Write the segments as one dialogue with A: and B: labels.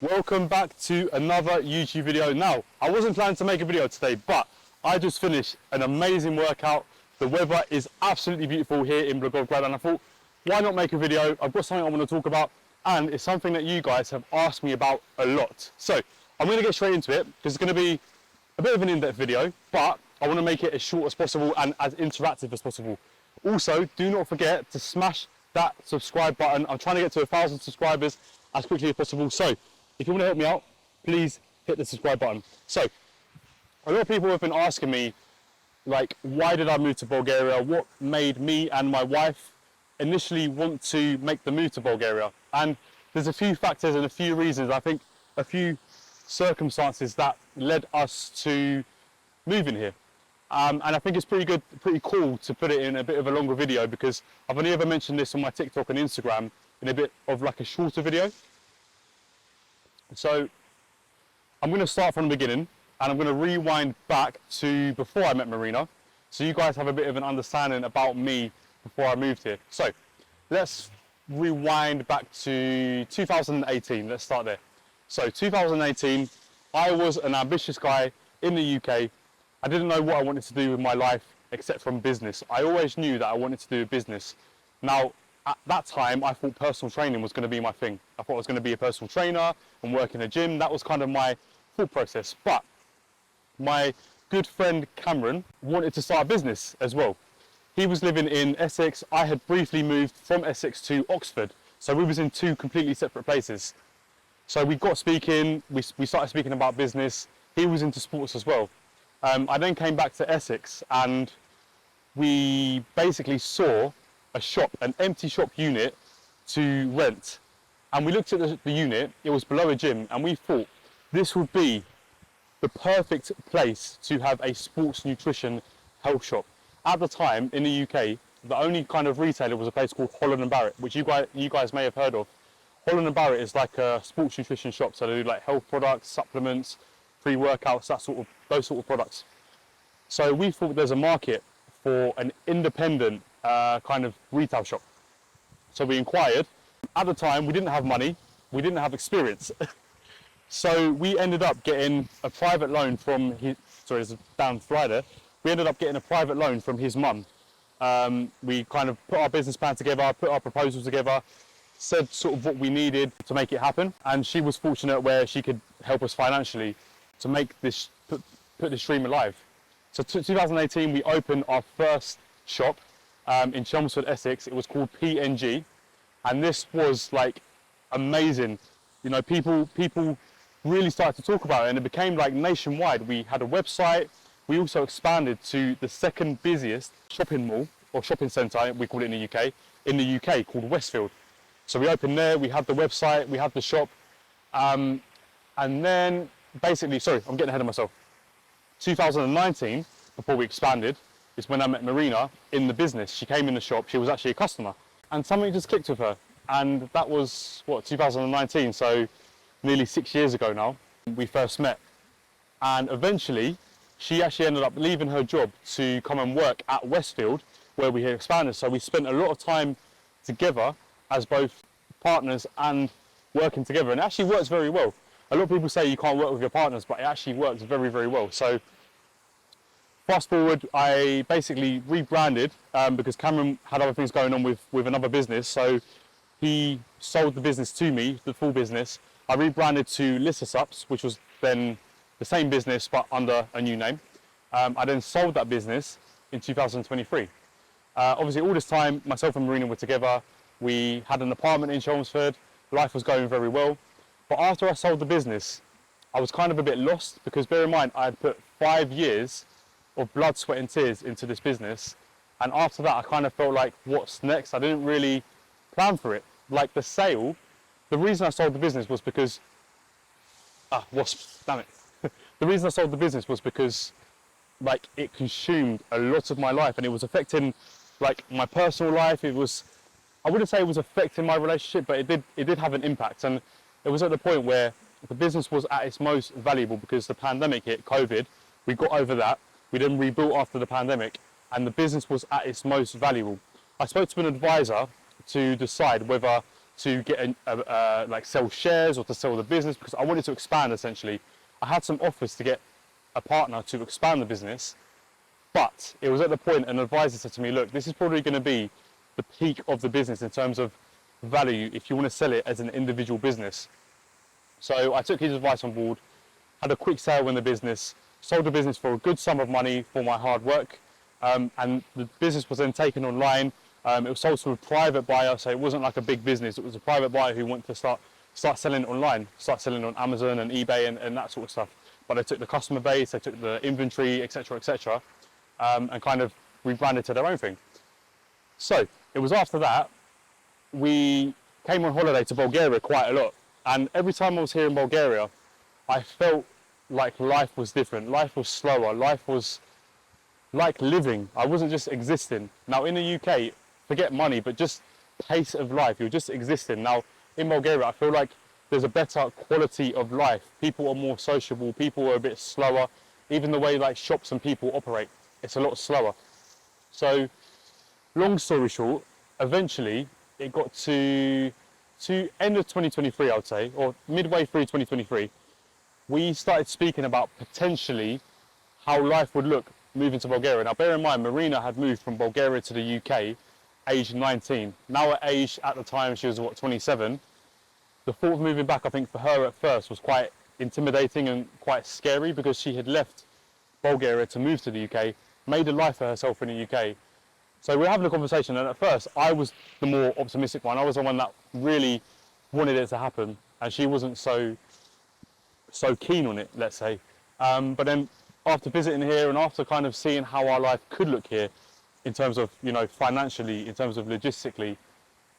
A: Welcome back to another YouTube video. Now, I wasn't planning to make a video today, but I just finished an amazing workout. The weather is absolutely beautiful here in Bulgaria, and I thought, why not make a video? I've got something I want to talk about, and it's something that you guys have asked me about a lot. So, I'm going to get straight into it, because it's going to be a bit of an in-depth video, but I want to make it as short as possible and as interactive as possible. Also, do not forget to smash that subscribe button. I'm trying to get to 1,000 subscribers as quickly as possible. So, if you want to help me out, please hit the subscribe button. So, a lot of people have been asking me, like, why did I move to Bulgaria? What made me and my wife initially want to make the move to Bulgaria? And there's a few factors and a few reasons, I think a few circumstances that led us to moving here. And I think it's pretty cool to put it in a bit of a longer video, because I've only ever mentioned this on my TikTok and Instagram in a bit of like a shorter video. So I'm going to start from the beginning, and I'm going to rewind back to before I met Marina, so you guys have a bit of an understanding about me before I moved here. So let's rewind back to 2018. Let's start there. So 2018, I was an ambitious guy in the UK. I didn't know what I wanted to do with my life except from business. I always knew that I wanted to do business. Now, at that time, I thought personal training was going to be my thing. I thought I was going to be a personal trainer and work in a gym. That was kind of my thought process. But my good friend Cameron wanted to start a business as well. He was living in Essex. I had briefly moved from Essex to Oxford. So we was in two completely separate places. So we got speaking, we started speaking about business. He was into sports as well. I then came back to Essex, and we basically saw a shop, an empty shop unit to rent. And we looked at the unit, it was below a gym, and we thought this would be the perfect place to have a sports nutrition health shop. At the time in the UK, the only kind of retailer was a place called Holland & Barrett, which you guys may have heard of. Holland & Barrett is like a sports nutrition shop, so they do like health products, supplements, pre-workouts, those sort of products. So we thought there's a market for an independent kind of retail shop. So we inquired. At the time, we didn't have money, we didn't have experience. So we ended up getting a private loan from his, sorry, it's down Friday. We ended up getting a private loan from his mum. We kind of put our business plan together, put our proposal together, said sort of what we needed to make it happen. And she was fortunate where she could help us financially to make this, put this dream alive. So 2018, we opened our first shop in Chelmsford, Essex. It was called PNG, and this was like amazing. You know, people really started to talk about it, and it became like nationwide. We had a website. We also expanded to the second busiest shopping mall or shopping centre, we call it in the UK, called Westfield. So we opened there. We had the website. We had the shop, and then basically, sorry, I'm getting ahead of myself. 2019, before we expanded, is when I met Marina in the business. She came in the shop, she was actually a customer, and something just clicked with her. And that was, what, 2019, so nearly 6 years ago now, we first met. And eventually, she actually ended up leaving her job to come and work at Westfield, where we had expanded. So we spent a lot of time together as both partners and working together, and it actually works very well. A lot of people say you can't work with your partners, but it actually works very, very well. So fast forward, I basically rebranded because Cameron had other things going on with another business. So he sold the business to me, the full business. I rebranded to Lissah, which was then the same business, but under a new name. I then sold that business in 2023. Obviously, all this time, myself and Marina were together. We had an apartment in Chelmsford. Life was going very well. But after I sold the business, I was kind of a bit lost, because bear in mind, I had put 5 years of blood, sweat and tears into this business. And after that, I kind of felt like, what's next? I didn't really plan for it. Like the sale, the reason I sold the business was because, wasps, damn it. The reason I sold the business was because like it consumed a lot of my life, and it was affecting like my personal life. It was, I wouldn't say it was affecting my relationship, but it did have an impact. And it was at the point where the business was at its most valuable, because the pandemic hit, COVID, we got over that. We then rebuilt after the pandemic, and the business was at its most valuable. I spoke to an advisor to decide whether to get like sell shares or to sell the business, because I wanted to expand essentially. I had some offers to get a partner to expand the business, but it was at the point an advisor said to me, look, this is probably going to be the peak of the business in terms of value if you want to sell it as an individual business. So I took his advice on board, had a quick sale in the business, sold the business for a good sum of money for my hard work, and the business was then taken online. It was sold to a private buyer, so it wasn't like a big business. It was a private buyer who wanted to start selling online, start selling on Amazon and eBay and that sort of stuff. But they took the customer base, they took the inventory, etc., and kind of rebranded to their own thing. So it was after that we came on holiday to Bulgaria quite a lot, and every time I was here in Bulgaria, I felt like life was different. Life was slower. Life was like living. I wasn't just existing. Now in the UK, forget money, but just pace of life. You're just existing. Now in Bulgaria, I feel like there's a better quality of life. People are more sociable. People are a bit slower. Even the way like shops and people operate, it's a lot slower. So long story short, eventually it got to end of 2023, I would say, or midway through 2023, we started speaking about potentially how life would look moving to Bulgaria. Now bear in mind, Marina had moved from Bulgaria to the UK aged 19. Now at age, at the time, she was what, 27. The thought of moving back, I think for her at first was quite intimidating and quite scary, because she had left Bulgaria to move to the UK, made a life for herself in the UK. So we were having a conversation, and at first I was the more optimistic one. I was the one that really wanted it to happen, and she wasn't so keen on it, let's say. But then after visiting here and after kind of seeing how our life could look here, in terms of, you know, financially, in terms of logistically,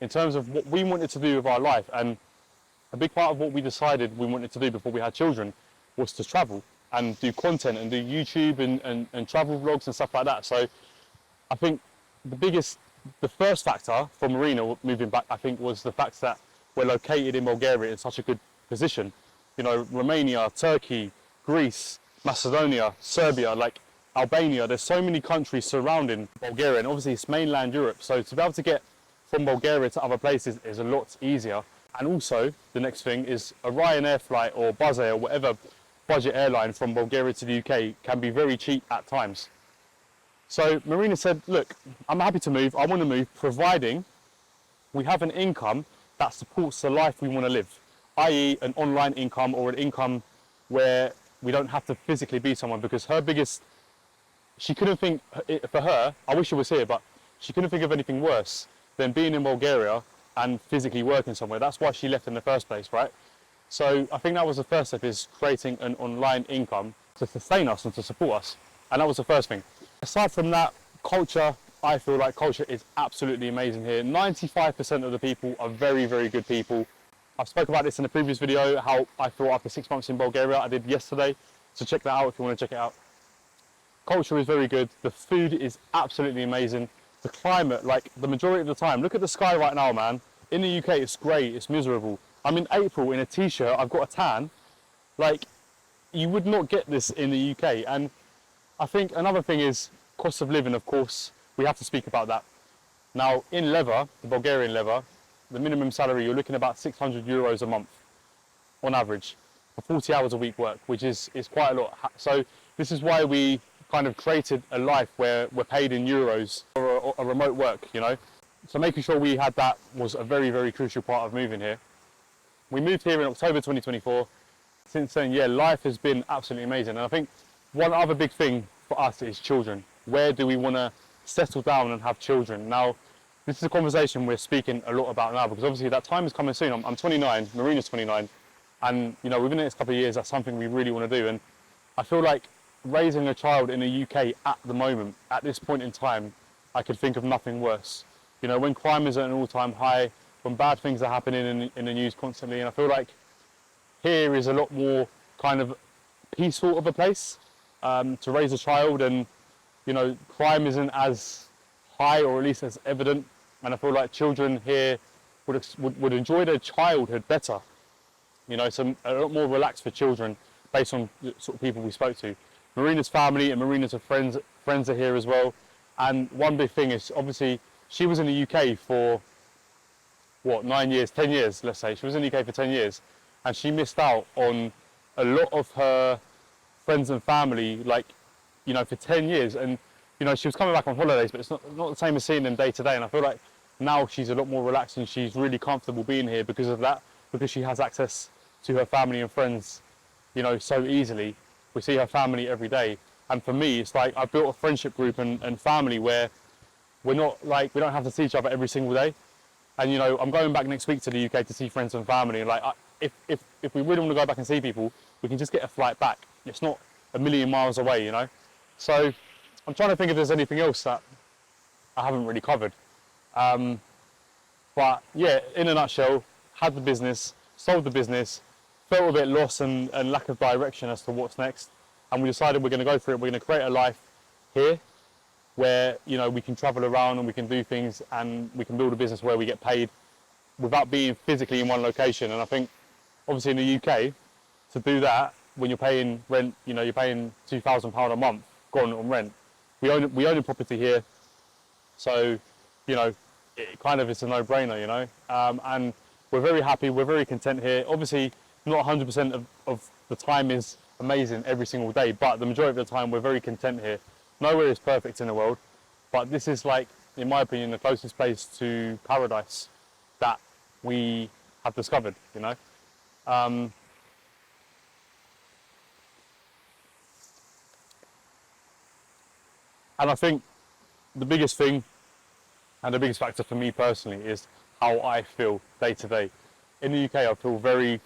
A: in terms of what we wanted to do with our life, and a big part of what we decided we wanted to do before we had children was to travel and do content and do YouTube and travel vlogs and stuff like that. So I think the first factor for Marina moving back, I think, was the fact that we're located in Bulgaria in such a good position. You know, Romania, Turkey, Greece, Macedonia, Serbia, like Albania, there's so many countries surrounding Bulgaria, and obviously it's mainland Europe. So to be able to get from Bulgaria to other places is a lot easier. And also, the next thing is a Ryanair flight or Buzzair or whatever budget airline from Bulgaria to the UK can be very cheap at times. So Marina said, look, I'm happy to move, I want to move, providing we have an income that supports the life we want to live, i.e. an online income or an income where we don't have to physically be someone, because she couldn't think, for her, I wish she was here, but she couldn't think of anything worse than being in Bulgaria and physically working somewhere. That's why she left in the first place, right? So I think that was the first step, is creating an online income to sustain us and to support us. And that was the first thing. Aside from that, culture, I feel like culture is absolutely amazing here. 95% of the people are very, very good people. I've spoken about this in a previous video, how I feel after 6 months in Bulgaria. I did yesterday, so check that out if you want to check it out. Culture is very good. The food is absolutely amazing. The climate, like the majority of the time, look at the sky right now, man. In the UK, it's grey, it's miserable. I'm in April in a t-shirt, I've got a tan. Like, you would not get this in the UK. And I think another thing is cost of living, of course. We have to speak about that. Now, in leather, the Bulgarian leather, the minimum salary, you're looking at about 600 euros a month on average for 40 hours a week work, which is quite a lot. So this is why we kind of created a life where we're paid in euros for a remote work, you know. So making sure we had that was a very, very crucial part of moving here. We moved here in October 2024. Since then, yeah, life has been absolutely amazing. And I think one other big thing for us is children. Where do we want to settle down and have children? Now, this is a conversation we're speaking a lot about now, because obviously that time is coming soon. I'm 29, Marina's 29, and you know, within the next couple of years, that's something we really want to do. And I feel like raising a child in the UK at the moment, at this point in time, I could think of nothing worse. You know, when crime is at an all-time high, when bad things are happening in the news constantly, and I feel like here is a lot more kind of peaceful of a place to raise a child, and you know, crime isn't as high, or at least as evident, and I feel like children here would enjoy their childhood better. You know, so a lot more relaxed for children based on the sort of people we spoke to. Marina's family and Marina's friends are here as well, and one big thing is obviously she was in the UK for what, 9 years, 10 years, let's say. She was in the UK for 10 years, and she missed out on a lot of her friends and family, like, you know, for 10 years. And, you know, she was coming back on holidays, but it's not the same as seeing them day to day. And I feel like now she's a lot more relaxed and she's really comfortable being here because of that, because she has access to her family and friends, you know, so easily. We see her family every day. And for me, it's like I've built a friendship group and family where we're not like, we don't have to see each other every single day. And, you know, I'm going back next week to the UK to see friends and family. And like, if we really want to go back and see people, we can just get a flight back. It's not a million miles away, you know? So I'm trying to think if there's anything else that I haven't really covered. But yeah, in a nutshell, had the business, sold the business, felt a bit lost and lack of direction as to what's next. And we decided we're going to go for it. We're going to create a life here where, you know, we can travel around and we can do things and we can build a business where we get paid without being physically in one location. And I think obviously in the UK, to do that, when you're paying rent, you know, you're paying £2,000 a month gone on rent. We own a property here, so, you know, it kind of is a no-brainer, you know. And we're very happy, we're very content here. Obviously, not 100% of the time is amazing every single day, but the majority of the time we're very content here. Nowhere is perfect in the world, but this is, like, in my opinion, the closest place to paradise that we have discovered, you know. And I think the biggest thing and the biggest factor for me personally is how I feel day to day. In the UK, I feel very, I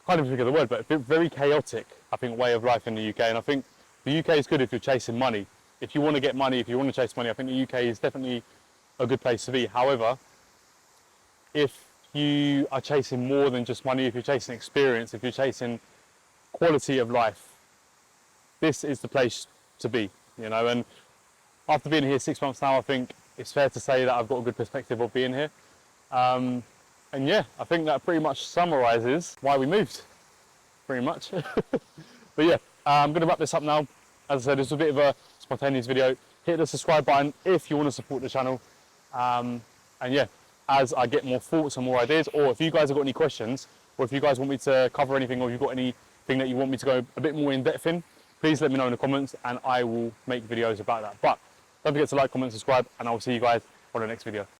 A: can't even think of the word, but very chaotic, I think, way of life in the UK. And I think the UK is good if you're chasing money. If you want to get money, if you want to chase money, I think the UK is definitely a good place to be. However, if you are chasing more than just money, if you're chasing experience, if you're chasing quality of life, this is the place to be, you know. And after being here 6 months now, I think it's fair to say that I've got a good perspective of being here. And yeah, I think that pretty much summarizes why we moved, pretty much. But yeah, I'm going to wrap this up now. As I said, this was a bit of a spontaneous video. Hit the subscribe button if you want to support the channel. And yeah, as I get more thoughts and more ideas, or if you guys have got any questions, or if you guys want me to cover anything, or you've got anything that you want me to go a bit more in depth in, please let me know in the comments and I will make videos about that. But don't forget to like, comment, subscribe, and I will see you guys on the next video.